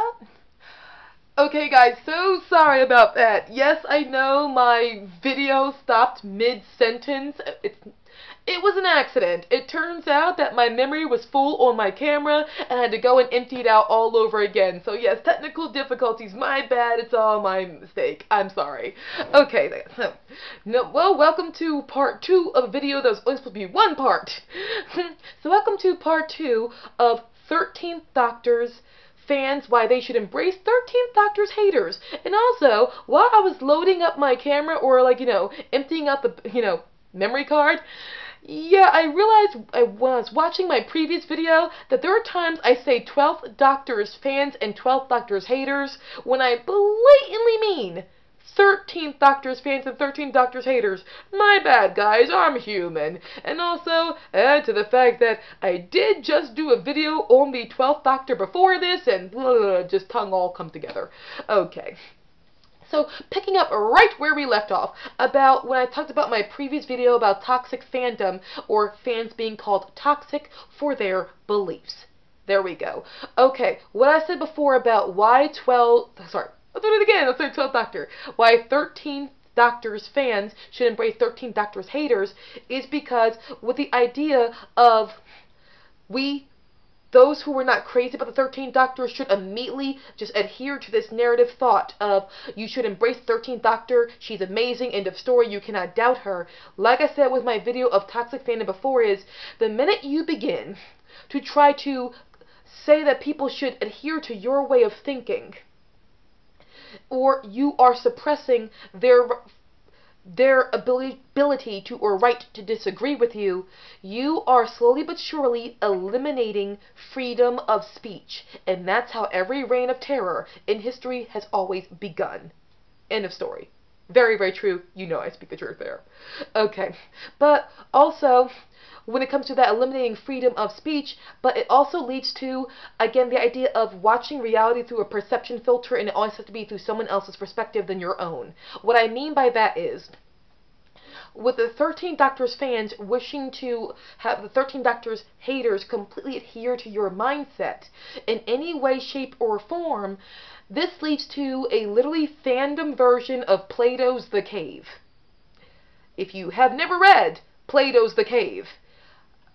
about? Okay guys, so sorry about that. Yes, I know my video stopped mid-sentence. It was an accident. It turns out that my memory was full on my camera and I had to go and empty it out all over again. So yes, technical difficulties, my bad. It's all my mistake. I'm sorry. Okay, so, well, welcome to part 2 of a video that was only supposed to be one part. So welcome to part 2 of 13th Doctor's fans, why they should embrace 13th Doctor's haters. And also, while I was loading up my camera, or emptying out the, memory card, yeah, I realized when I was watching my previous video that there are times I say 12th Doctor's fans and 12th Doctor's haters when I blatantly mean 13th Doctor's fans and 13th Doctor's haters. My bad, guys, I'm human. And also, add to the fact that I did just do a video on the 12th Doctor before this, and just tongue all come together. Okay. So, picking up right where we left off, about when I talked about my previous video about toxic fandom, or fans being called toxic for their beliefs. There we go. Okay, what I said before about why 12... Sorry. I'll do it again. Let's say 12th Doctor. Why 13th Doctor's fans should embrace 13th Doctor's haters is because with the idea of those who were not crazy about the 13th Doctor should immediately just adhere to this narrative thought of you should embrace the 13th Doctor, she's amazing, end of story, you cannot doubt her. Like I said with my video of toxic fandom before, is the minute you begin to try to say that people should adhere to your way of thinking, or you are suppressing their ability to or right to disagree with you, you are slowly but surely eliminating freedom of speech. And that's how every reign of terror in history has always begun. End of story. Very, very true. You know I speak the truth there. Okay. But also, when it comes to that eliminating freedom of speech, but it also leads to, again, the idea of watching reality through a perception filter, and it always has to be through someone else's perspective than your own. What I mean by that is, with the 13th Doctor's fans wishing to have the 13th Doctor's haters completely adhere to your mindset in any way, shape, or form, this leads to a literally fandom version of Plato's The Cave. If you have never read Plato's The Cave,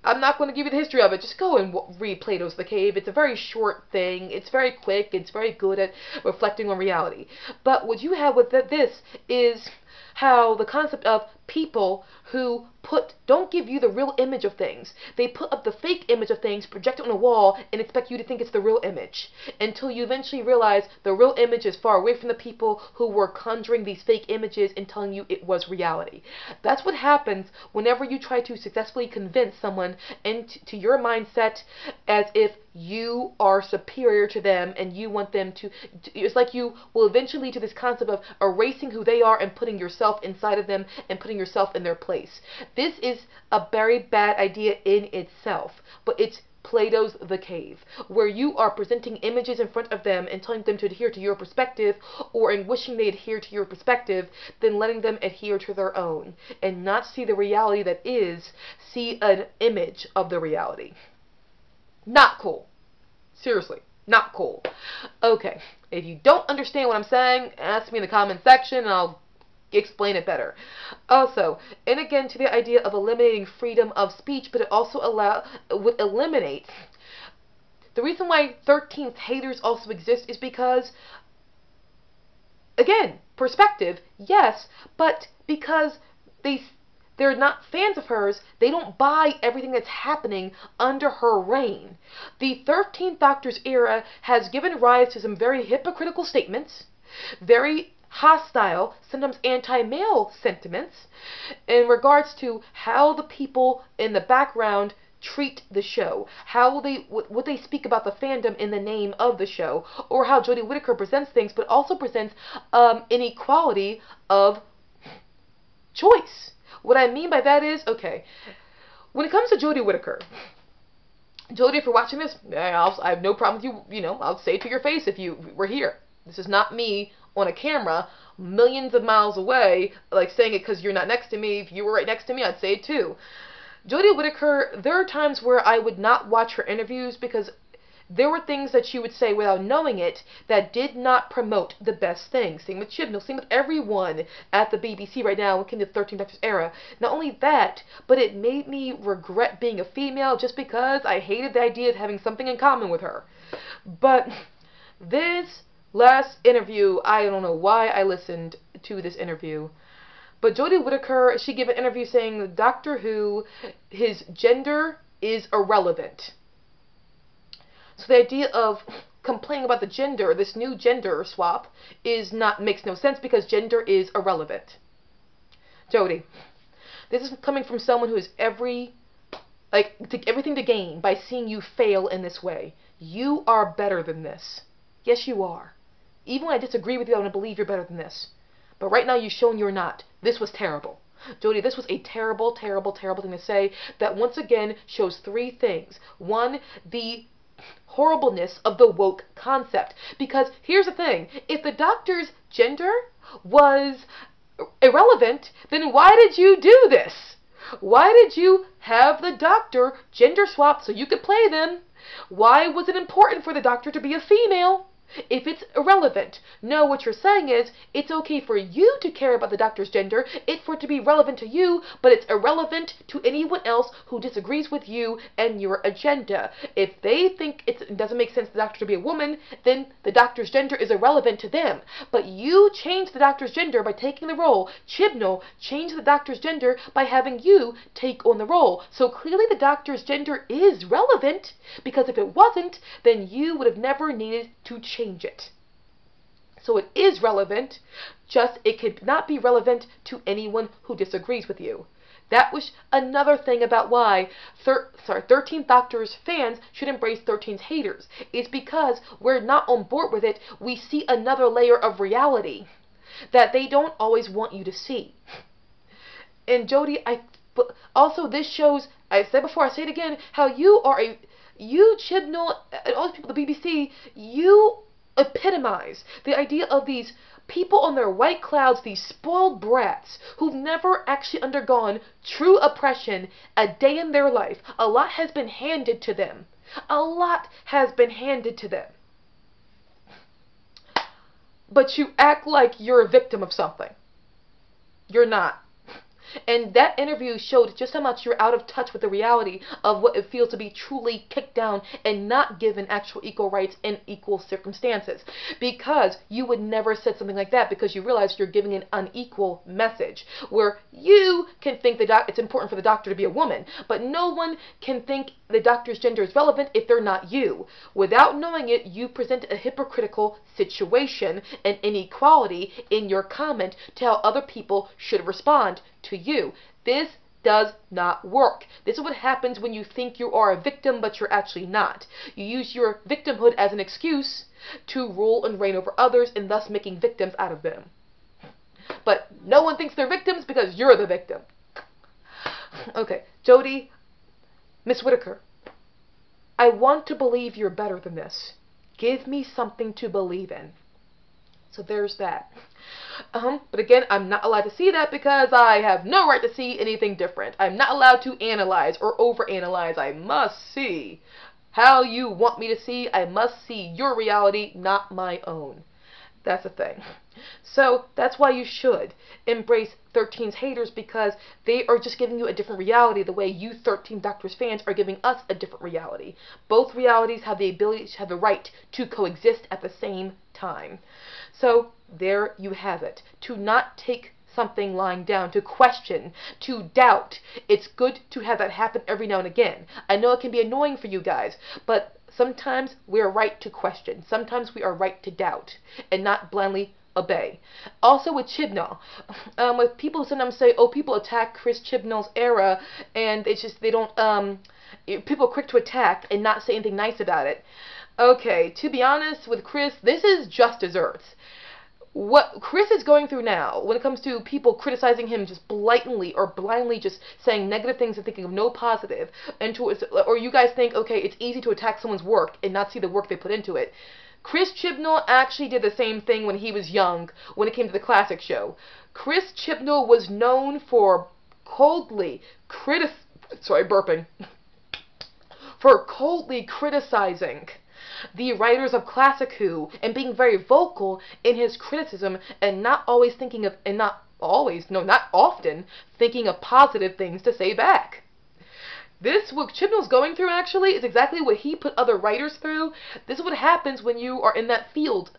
I'm not going to give you the history of it. Just go and read Plato's The Cave. It's a very short thing. It's very quick. It's very good at reflecting on reality. But what you have with this is how the concept of people who don't give you the real image of things. They put up the fake image of things, project it on a wall, and expect you to think it's the real image. Until you eventually realize the real image is far away from the people who were conjuring these fake images and telling you it was reality. That's what happens whenever you try to successfully convince someone into your mindset as if you are superior to them and you want them to... It's like you will eventually lead to this concept of erasing who they are and putting yourself inside of them and putting yourself in their place. This is a very bad idea in itself, but it's Plato's The Cave, where you are presenting images in front of them and telling them to adhere to your perspective, or in wishing they adhere to your perspective, then letting them adhere to their own, and not see the reality that is, see an image of the reality. Not cool. Seriously, not cool. Okay, if you don't understand what I'm saying, ask me in the comment section and I'll explain it better. Also, and again to the idea of eliminating freedom of speech, but it also would eliminate. The reason why 13th haters also exist is because, again, perspective, yes, but because they're not fans of hers, they don't buy everything that's happening under her reign. The 13th Doctor's era has given rise to some very hypocritical statements, very hostile, sometimes anti-male sentiments in regards to how the people in the background treat the show, how what they speak about the fandom in the name of the show, or how Jody Whittaker presents things, but also presents inequality of choice. What I mean by that is, okay, when it comes to Jody Whittaker, Jody, if you're watching this, I have no problem with you, I'll say it to your face if you were here. This is not me on a camera millions of miles away, like saying it because you're not next to me. If you were right next to me, I'd say it too. Jody Whittaker, there are times where I would not watch her interviews because there were things that she would say without knowing it that did not promote the best things. Same with Chibnall, same with everyone at the BBC right now when it came to the 13 Doctors era. Not only that, but it made me regret being a female just because I hated the idea of having something in common with her. But this last interview, I don't know why I listened to this interview. But Jodie Whittaker, she gave an interview saying Doctor Who, his gender is irrelevant. So the idea of complaining about the gender, this new gender swap, makes no sense because gender is irrelevant. Jodie, this is coming from someone who has everything to gain by seeing you fail in this way. You are better than this. Yes, you are. Even when I disagree with you, I want to believe you're better than this. But right now, you've shown you're not. This was terrible. Jodie, this was a terrible, terrible, terrible thing to say that once again shows three things. One, the horribleness of the woke concept. Because here's the thing. If the Doctor's gender was irrelevant, then why did you do this? Why did you have the Doctor gender swap so you could play them? Why was it important for the Doctor to be a female? If it's irrelevant. No, what you're saying is, it's okay for you to care about the Doctor's gender, it's for it to be relevant to you, but it's irrelevant to anyone else who disagrees with you and your agenda. If they think it doesn't make sense for the Doctor to be a woman, then the Doctor's gender is irrelevant to them. But you changed the Doctor's gender by taking the role. Chibnall changed the Doctor's gender by having you take on the role. So clearly the Doctor's gender is relevant, because if it wasn't, then you would have never needed to change it. So it is relevant, just it could not be relevant to anyone who disagrees with you. That was another thing about why 13th Doctor's fans should embrace 13's haters. It's because we're not on board with it. We see another layer of reality that they don't always want you to see. And Jodie, also this shows, I said before, I say it again, how you Chibnall, and all these people at the BBC, you epitomize the idea of these people on their white clouds, these spoiled brats who've never actually undergone true oppression a day in their life. A lot has been handed to them. A lot has been handed to them. But you act like you're a victim of something. You're not. And that interview showed just how much you're out of touch with the reality of what it feels to be truly kicked down and not given actual equal rights in equal circumstances. Because you would never have said something like that because you realize you're giving an unequal message. Where you can think it's important for the Doctor to be a woman, but no one can think the Doctor's gender is relevant if they're not you. Without knowing it, you present a hypocritical situation and inequality in your comment to how other people should respond to you. This does not work. This is what happens when you think you are a victim, but you're actually not. You use your victimhood as an excuse to rule and reign over others, and thus making victims out of them. But no one thinks they're victims because you're the victim. Okay, Jodie, Miss Whittaker, I want to believe you're better than this. Give me something to believe in. So there's that. But again, I'm not allowed to see that because I have no right to see anything different. I'm not allowed to analyze or overanalyze. I must see how you want me to see. I must see your reality, not my own. That's the thing. So that's why you should embrace 13's haters, because they are just giving you a different reality the way you 13 Doctors fans are giving us a different reality. Both realities have the ability to have the right to coexist at the same time. So there you have it. To not take something lying down, to question, to doubt. It's good to have that happen every now and again. I know it can be annoying for you guys, but sometimes we are right to question. Sometimes we are right to doubt and not blindly obey. Also with Chibnall, with people sometimes say, oh, people attack Chris Chibnall's era, and it's just they don't, people are quick to attack and not say anything nice about it. Okay, to be honest with Chris, this is just desserts. What Chris is going through now, when it comes to people criticizing him just blatantly or blindly just saying negative things and thinking of no positive, or you guys think, okay, it's easy to attack someone's work and not see the work they put into it. Chris Chibnall actually did the same thing when he was young, when it came to the classic show. Chris Chibnall was known for coldly criticizing the writers of Classic Who, and being very vocal in his criticism, and not always thinking of, and not always, no, not often, thinking of positive things to say back. This, what Chibnall's going through actually, is exactly what he put other writers through. This is what happens when you are in that field.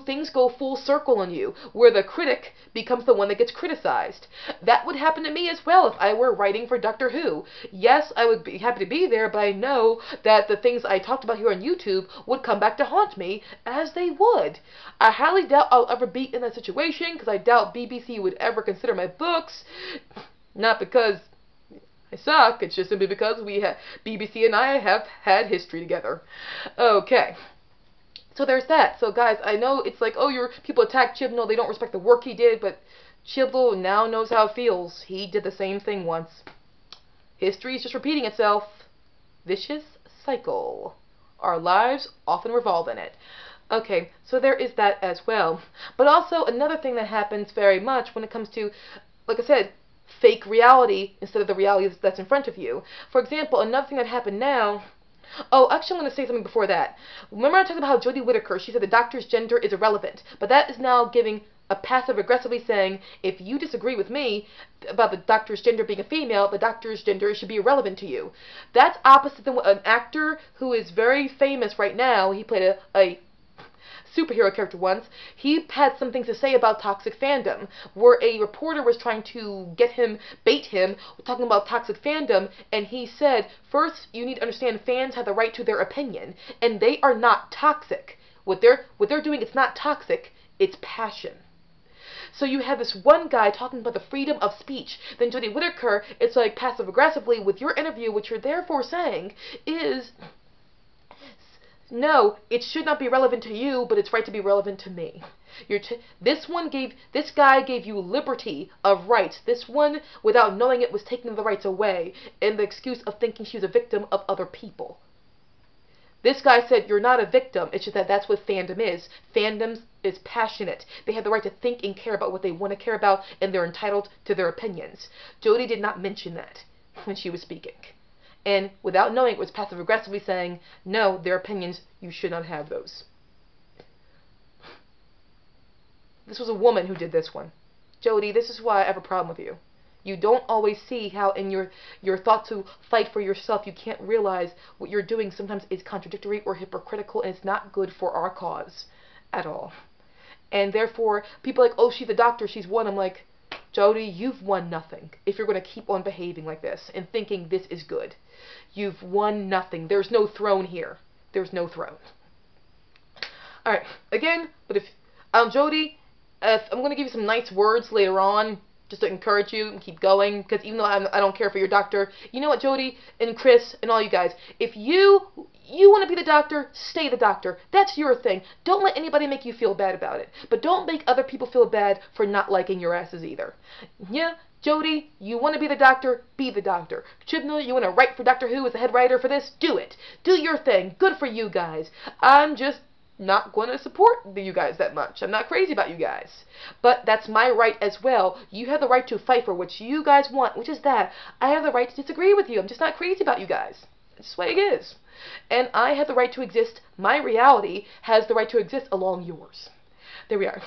Things go full circle on you, where the critic becomes the one that gets criticized. That would happen to me as well if I were writing for Doctor Who. Yes, I would be happy to be there, but I know that the things I talked about here on YouTube would come back to haunt me, as they would. I highly doubt I'll ever be in that situation, because I doubt BBC would ever consider my books. Not because I suck, it's just simply because BBC and I have had history together. Okay. So there's that. So guys, I know it's like, oh, people attack Chibnall, they don't respect the work he did, but Chibnall now knows how it feels. He did the same thing once. History is just repeating itself. Vicious cycle. Our lives often revolve in it. Okay, so there is that as well. But also, another thing that happens very much when it comes to, like I said, fake reality instead of the reality that's in front of you. For example, another thing that happened now. Oh, actually, I'm going to say something before that. Remember I talked about how Jody Whittaker, she said the doctor's gender is irrelevant. But that is now giving a passive-aggressively saying, if you disagree with me about the doctor's gender being a female, the doctor's gender should be irrelevant to you. That's opposite than what an actor who is very famous right now, he played a superhero character once, he had some things to say about toxic fandom, where a reporter was trying to bait him, talking about toxic fandom, and he said, first, you need to understand fans have the right to their opinion, and they are not toxic. What they're doing, it's not toxic, it's passion. So you have this one guy talking about the freedom of speech. Then Jody Whittaker, it's like passive-aggressively, with your interview, what you're therefore saying is, no, it should not be relevant to you, but it's right to be relevant to me. This guy gave you liberty of rights. This one, without knowing it, was taking the rights away, in the excuse of thinking she was a victim of other people. This guy said, you're not a victim, it's just that that's what fandom is. Fandom is passionate. They have the right to think and care about what they want to care about, and they're entitled to their opinions. Jody did not mention that when she was speaking. And without knowing, it was passive-aggressively saying, no, their opinions, you should not have those. This was a woman who did this one. Jody, this is why I have a problem with you. You don't always see how in your thought to fight for yourself, you can't realize what you're doing sometimes is contradictory or hypocritical, and it's not good for our cause at all. And therefore, people are like, oh, she's a doctor, she's won. I'm like, Jody, you've won nothing if you're going to keep on behaving like this and thinking this is good. You've won nothing. There's no throne here. There's no throne. Alright, again, but if, Jody, if I'm going to give you some nice words later on, just to encourage you and keep going, because even though I don't care for your doctor, you know what, Jody and Chris and all you guys, if you want to be the doctor, stay the doctor. That's your thing. Don't let anybody make you feel bad about it. But don't make other people feel bad for not liking your asses either. Yeah, Jody, you want to be the doctor, be the doctor. Chibnall, you want to write for Doctor Who as the head writer for this? Do it. Do your thing. Good for you guys. I'm just not going to support you guys that much. I'm not crazy about you guys. But that's my right as well. You have the right to fight for what you guys want, which is that. I have the right to disagree with you. I'm just not crazy about you guys. That's the way it is. And I have the right to exist. My reality has the right to exist along yours. There we are.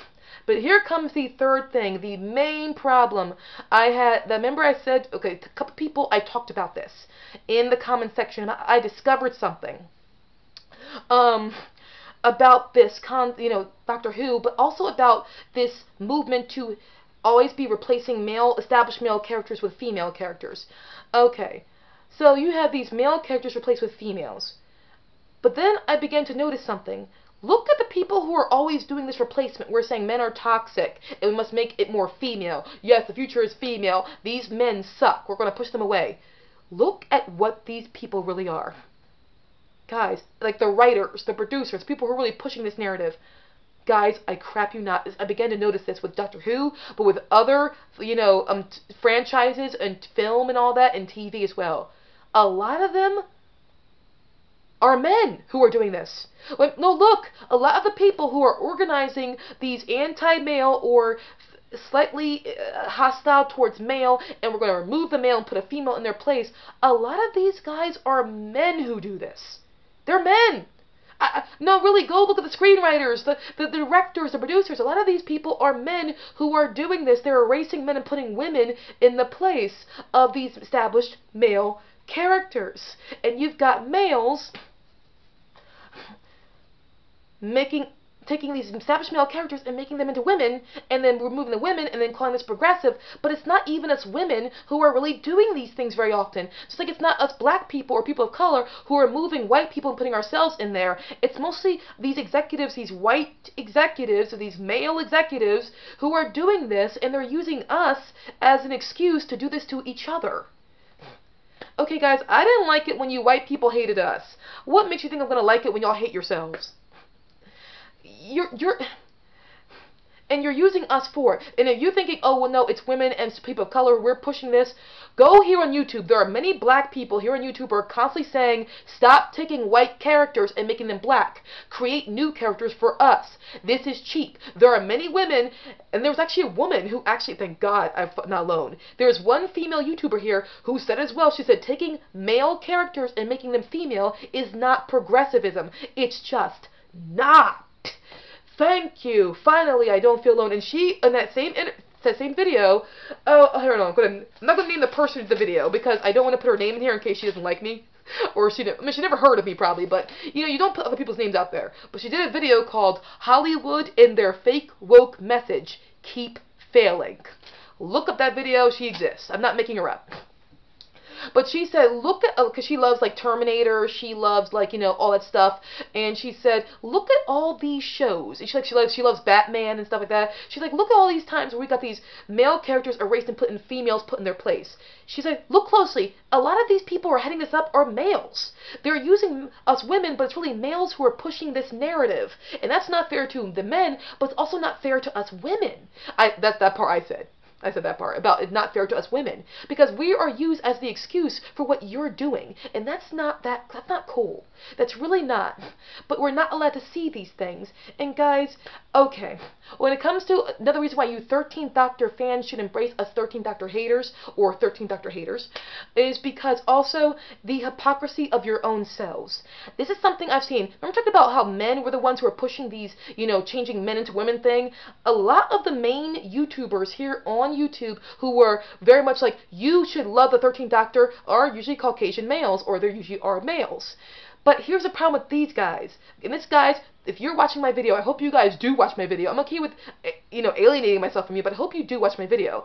But here comes the third thing, the main problem. Remember I said, okay, a couple people, I talked about this in the comment section. I discovered something. About this, Doctor Who, but also about this movement to always be replacing established male characters with female characters. Okay, so you have these male characters replaced with females. But then I began to notice something. Look at the people who are always doing this replacement. We're saying men are toxic, and we must make it more female. Yes, the future is female. These men suck. We're going to push them away. Look at what these people really are. Guys, like the writers, the producers, people who are really pushing this narrative. Guys, I crap you not. I began to notice this with Doctor Who, but with other, franchises and film and all that, and TV as well. A lot of them are men who are doing this. No, look, a lot of the people who are organizing these anti-male or slightly hostile towards male, and we're going to remove the male and put a female in their place, a lot of these guys are men who do this. They're men. No, really, go look at the screenwriters, the directors, the producers. A lot of these people are men who are doing this. They're erasing men and putting women in the place of these established male characters. And you've got males taking these established male characters and making them into women, and then removing the women and then calling this progressive. But it's not even us women who are really doing these things very often. Just like it's not us black people or people of color who are moving white people and putting ourselves in there. It's mostly these executives, these white executives, or these male executives who are doing this, and they're using us as an excuse to do this to each other. Okay, guys, I didn't like it when you white people hated us. What makes you think I'm going to like it when y'all hate yourselves? You're using us for it. And if you're thinking, oh, well, no, it's women and people of color, we're pushing this, go here on YouTube. There are many black people here on YouTube who are constantly saying, stop taking white characters and making them black. Create new characters for us. This is cheap. There are many women, and there was actually a woman who actually, thank God, I'm not alone. There's one female YouTuber here who said as well, she said, taking male characters and making them female is not progressivism. It's just not. Thank you. Finally, I don't feel alone. And she, in that same video, I don't know, I'm not going to name the person in the video because I don't want to put her name in here in case she doesn't like me. Or she never heard of me probably, but, you know, you don't put other people's names out there. But she did a video called Hollywood and Their Fake Woke Message Keep Failing. Look up that video. She exists. I'm not making her up. But she said, look at, because she loves, like, Terminator, she loves, like, you know, all that stuff, and she said, look at all these shows. And she loves Batman and stuff like that. She's like, look at all these times where we got these male characters erased and put in females put in their place. She said, look closely. A lot of these people who are heading this up are males. They're using us women, but it's really males who are pushing this narrative. And that's not fair to the men, but it's also not fair to us women. That's that part I said. I said that part about it's not fair to us women because we are used as the excuse for what you're doing, and that's not cool. That's really not. But we're not allowed to see these things. And guys, okay, when it comes to another reason why you 13th Doctor fans should embrace us 13th Doctor haters or 13th Doctor haters is because also the hypocrisy of your own selves. This is something I've seen. Remember talking about how men were the ones who were pushing these, you know, changing men into women thing? A lot of the main YouTubers here on YouTube who were very much like, you should love the 13th Doctor are usually Caucasian males, or they usually are males. But here's the problem with these guys. And this, guys, if you're watching my video, I hope you guys do watch my video. I'm okay with, you know, alienating myself from you, but I hope you do watch my video.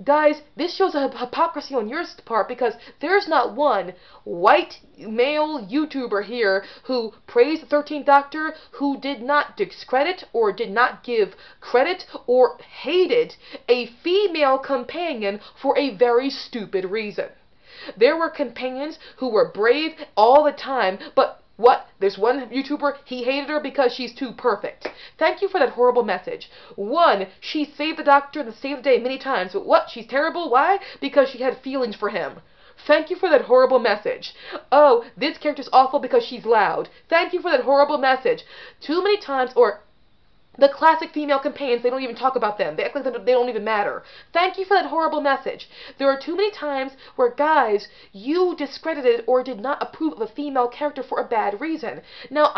Guys, this shows a hypocrisy on your part because there's not one white male YouTuber here who praised the 13th Doctor who did not discredit or did not give credit or hated a female companion for a very stupid reason. There were companions who were brave all the time, but what? There's one YouTuber, he hated her because she's too perfect. Thank you for that horrible message. One, she saved the Doctor and saved the day many times, but what? She's terrible? Why? Because she had feelings for him. Thank you for that horrible message. Oh, this character's awful because she's loud. Thank you for that horrible message. Too many times, or the classic female companions, they don't even talk about them. They act like they don't even matter. Thank you for that horrible message. There are too many times where, guys, you discredited or did not approve of a female character for a bad reason. Now,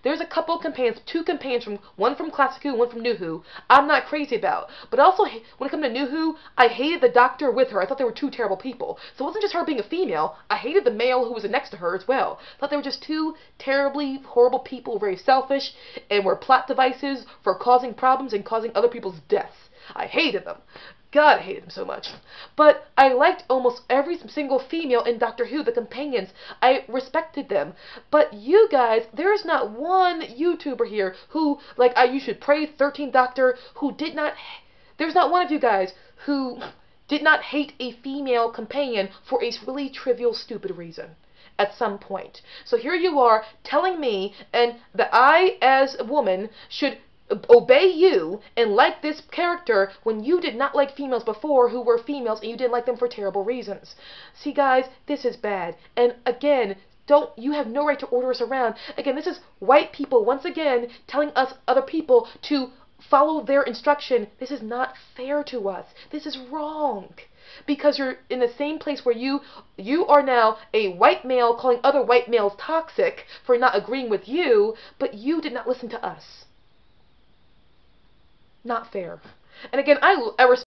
there's a couple of companions, two companions, one from Classic Who, one from New Who, I'm not crazy about. But also, when it comes to New Who, I hated the Doctor with her. I thought they were two terrible people. So it wasn't just her being a female. I hated the male who was next to her as well. I thought they were just two terribly horrible people, very selfish, and were plot devices for causing problems and causing other people's deaths. I hated them. God, I hated them so much. But I liked almost every single female in Doctor Who, the companions. I respected them. But you guys, there's not one YouTuber here who, like, you should praise 13th Doctor, who did not, there's not one of you guys who did not hate a female companion for a really trivial, stupid reason at some point. So here you are telling me and that I, as a woman, should obey you and like this character when you did not like females before who were females and you didn't like them for terrible reasons. See, guys, this is bad. And again, you have no right to order us around. Again, this is white people once again telling us other people to follow their instruction. This is not fair to us. This is wrong. because you're in the same place where you are now a white male calling other white males toxic for not agreeing with you, but you did not listen to us. Not fair. And again, I respect